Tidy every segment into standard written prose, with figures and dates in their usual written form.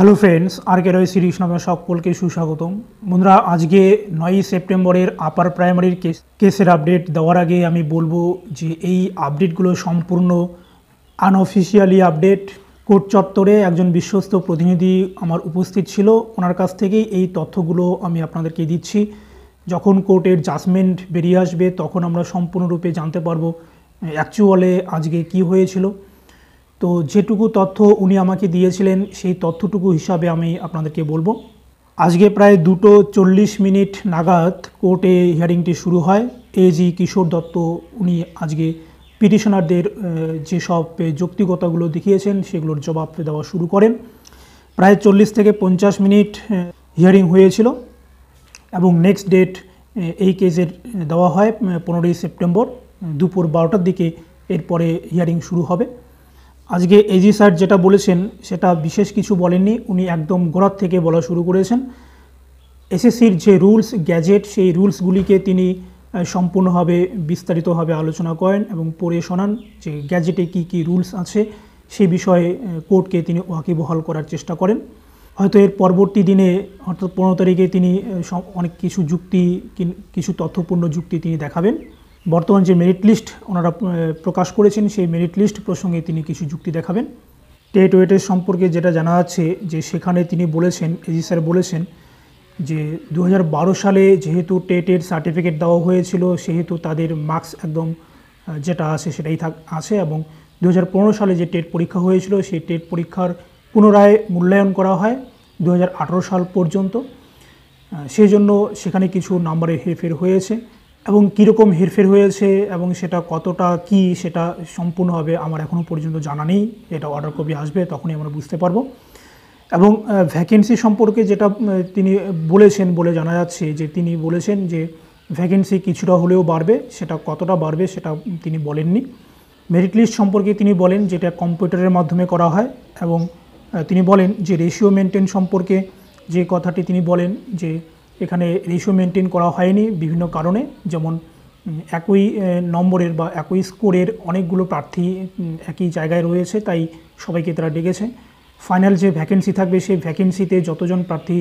Hello friends, আর কে রয় series নামে সকলকে সুস্বাগতম। বন্ধুরা, আজকে 9ই সেপ্টেম্বরের আপার প্রাইমারির কেসের আপডেট দেওয়ার আগে আমি বলবো যে এই আপডেটগুলো সম্পূর্ণ আনঅফিসিয়ালি আপডেট। কোর্ট চত্বরে একজন বিশ্বস্ত প্রতিনিধি আমার উপস্থিত ছিল, ওনার কাছ থেকেই এই তথ্যগুলো আমি আপনাদেরকে দিচ্ছি। যখন কোর্টের জাজমেন্ট বেরিয়ে আসবে তখন আমরা সম্পূর্ণরূপে জানতে পারবো অ্যাকচুয়ালে আজকে কি হয়েছিল। তো যেটুকু তথ্য উনি আমাকে দিয়েছিলেন সেই তথ্যটুকু হিসাবে আমি আপনাদেরকে বলবো। আজকে প্রায় 2:40 নাগাদ কোর্টে হিয়ারিংটি শুরু হয়। এজি কিশোর দত্ত উনি আজকে পিটিশনারদের যেসব যৌক্তিকতাগুলো দেখিয়েছেন সেগুলোর জবাব দেওয়া শুরু করেন। প্রায় 40 থেকে 50 মিনিট হিয়ারিং হয়েছিল এবং নেক্সট ডেট এই কেসের দেওয়া হয় 15ই সেপ্টেম্বর দুপুর 12টার দিকে। এরপরে হিয়ারিং শুরু হবে। আজকে এজি স্যার যেটা বলেছেন সেটা বিশেষ কিছু বলেননি, উনি একদম গোড়ার থেকে বলা শুরু করেছেন। এসএসসির যে রুলস গ্যাজেট সেই রুলসগুলিকে তিনি সম্পূর্ণভাবে বিস্তারিতভাবে আলোচনা করেন এবং পড়ে শোনান যে গ্যাজেটে কি কি রুলস আছে সেই বিষয়ে কোর্টকে তিনি ওয়াকিবহাল করার চেষ্টা করেন। হয়তো এর পরবর্তী দিনে অর্থাৎ 15 তারিখে তিনি অনেক কিছু তথ্যপূর্ণ যুক্তি তিনি দেখাবেন। বর্তমান যে মেরিট লিস্ট ওনারা প্রকাশ করেছেন সেই মেরিট লিস্ট প্রসঙ্গে তিনি কিছু যুক্তি দেখাবেন। টেট ওয়েটের সম্পর্কে যেটা জানা যাচ্ছে যে সেখানে তিনি বলেছেন, এজি স্যার বলেছেন যে 2012 সালে যেহেতু টেটের সার্টিফিকেট দেওয়া হয়েছিল সেহেতু তাদের মার্কস একদম যেটা আছে সেটাই আছে এবং 2015 সালে যে টেট পরীক্ষা হয়েছিল সেই টেট পরীক্ষার পুনরায় মূল্যায়ন করা হয় 2018 সাল পর্যন্ত। সেই জন্য সেখানে কিছু নাম্বারে হেরফের হয়েছে এবং কীরকম হেরফের হয়েছে এবং সেটা কতটা কি সেটা সম্পূর্ণভাবে আমার এখনও পর্যন্ত জানা নেই। এটা অর্ডার কপি আসবে তখনই আমরা বুঝতে পারবো। এবং ভ্যাকেন্সি সম্পর্কে যেটা তিনি বলেছেন বলে জানা যাচ্ছে যে তিনি বলেছেন যে ভ্যাকেন্সি কিছুটা হলেও বাড়বে, সেটা কতটা বাড়বে সেটা তিনি বলেননি। মেরিট লিস্ট সম্পর্কে তিনি বলেন যেটা কম্পিউটারের মাধ্যমে করা হয় এবং তিনি বলেন যে রেশিও মেনটেন সম্পর্কে যে কথাটি তিনি বলেন যে এখানে রেশিও মেনটেন করা হয়নি বিভিন্ন কারণে, যেমন একই নম্বরের বা একই স্কোরের অনেকগুলো প্রার্থী একই জায়গায় রয়েছে তাই সবাইকে তারা ডেকেছে। ফাইনাল যে ভ্যাকেন্সি থাকবে সেই ভ্যাকেন্সিতে যতজন প্রার্থী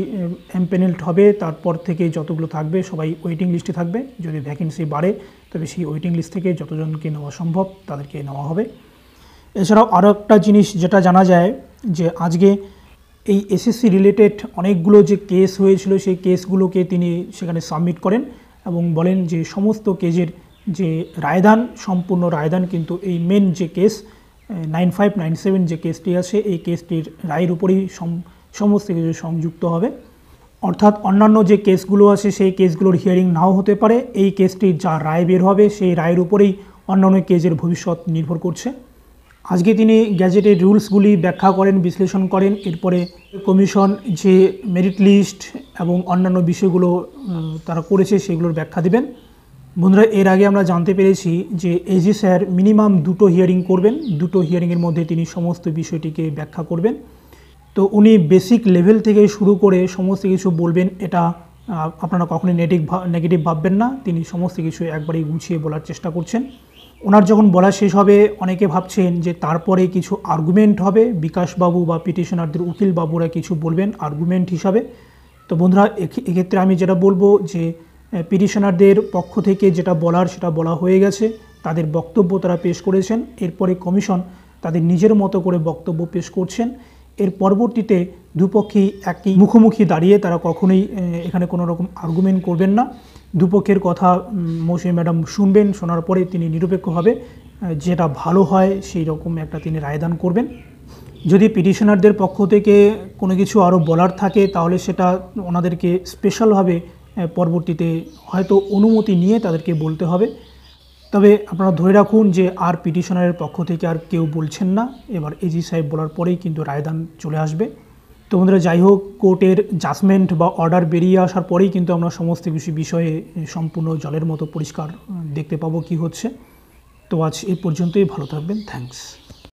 এমপ্যানেলড হবে তারপর থেকে যতগুলো থাকবে সবাই ওয়েটিং লিস্টে থাকবে। যদি ভ্যাকেন্সি বাড়ে তবে সেই ওয়েটিং লিস্ট থেকে যতজনকে নেওয়া সম্ভব তাদেরকে নেওয়া হবে। এছাড়াও আরও একটা জিনিস যেটা জানা যায় যে আজকে এই এসএসসি রিলেটেড অনেকগুলো যে কেস হয়েছিল সেই কেসগুলোকে তিনি সেখানে সাবমিট করেন এবং বলেন যে সমস্ত কেসের যে রায়দান সম্পূর্ণ রায়দান কিন্তু এই মেন যে কেস 9597 যে কেসটি আছে এই কেসটির রায়ের উপরেই সমস্ত কিছু সংযুক্ত হবে। অর্থাৎ অন্যান্য যে কেসগুলো আছে সেই কেসগুলোর হিয়ারিং নাও হতে পারে, এই কেসটির যা রায় বের হবে সেই রায়ের উপরেই অন্যান্য কেসের ভবিষ্যৎ নির্ভর করছে। আজকে তিনি গ্যাজেটের রুলসগুলি ব্যাখ্যা করেন, বিশ্লেষণ করেন। এরপরে কমিশন যে মেরিট লিস্ট এবং অন্যান্য বিষয়গুলো তারা করেছে সেগুলোর ব্যাখ্যা দেবেন। বন্ধুরা, এর আগে আমরা জানতে পেরেছি যে এজি স্যার মিনিমাম 2টো হিয়ারিং করবেন, 2টো হিয়ারিংয়ের মধ্যে তিনি সমস্ত বিষয়টিকে ব্যাখ্যা করবেন। তো উনি বেসিক লেভেল থেকে শুরু করে সমস্ত কিছু বলবেন, এটা আপনারা কখনোই নেগেটিভ ভাববেন না। তিনি সমস্ত কিছু একবারেই গুছিয়ে বলার চেষ্টা করছেন। ওনার যখন বলা শেষ হবে অনেকে ভাবছেন যে তারপরে কিছু আর্গুমেন্ট হবে, বিকাশবাবু বা পিটিশনারদের উকিল বাবুরা কিছু বলবেন আর্গুমেন্ট হিসাবে। তো বন্ধুরা, এক্ষেত্রে আমি যেটা বলবো যে পিটিশনারদের পক্ষ থেকে যেটা বলার সেটা বলা হয়ে গেছে, তাদের বক্তব্য তারা পেশ করেছেন। এরপরে কমিশন তাদের নিজের মতো করে বক্তব্য পেশ করছেন। এর পরবর্তীতে দুপক্ষেই একই মুখোমুখি দাঁড়িয়ে তারা কখনোই এখানে কোনো রকম আর্গুমেন্ট করবেন না। দুপক্ষের কথা মৌসুমী ম্যাডাম শুনবেন, শোনার পরে তিনি নিরপেক্ষভাবে যেটা ভালো হয় সেই রকম একটা তিনি রায়দান করবেন। যদি পিটিশনারদের পক্ষ থেকে কোনো কিছু আরও বলার থাকে তাহলে সেটা ওনাদেরকে স্পেশালভাবে পরবর্তীতে হয়তো অনুমতি নিয়ে তাদেরকে বলতে হবে। তবে আপনারা ধরে রাখুন যে আর পিটিশনারের পক্ষ থেকে আর কেউ বলছেন না, এবার এজি সাহেব বলার পরেই কিন্তু রায়দান চলে আসবে। তো বন্ধুরা, যাই হোক, কোর্টের জাজমেন্ট বা অর্ডার বেরিয়ে আসার পরেই কিন্তু আমরা সমস্ত কিছু বিষয়ে সম্পূর্ণ জলের মতো পরিষ্কার দেখতে পাবো কি হচ্ছে। তো আজ এই পর্যন্তই, ভালো থাকবেন, থ্যাঙ্কস।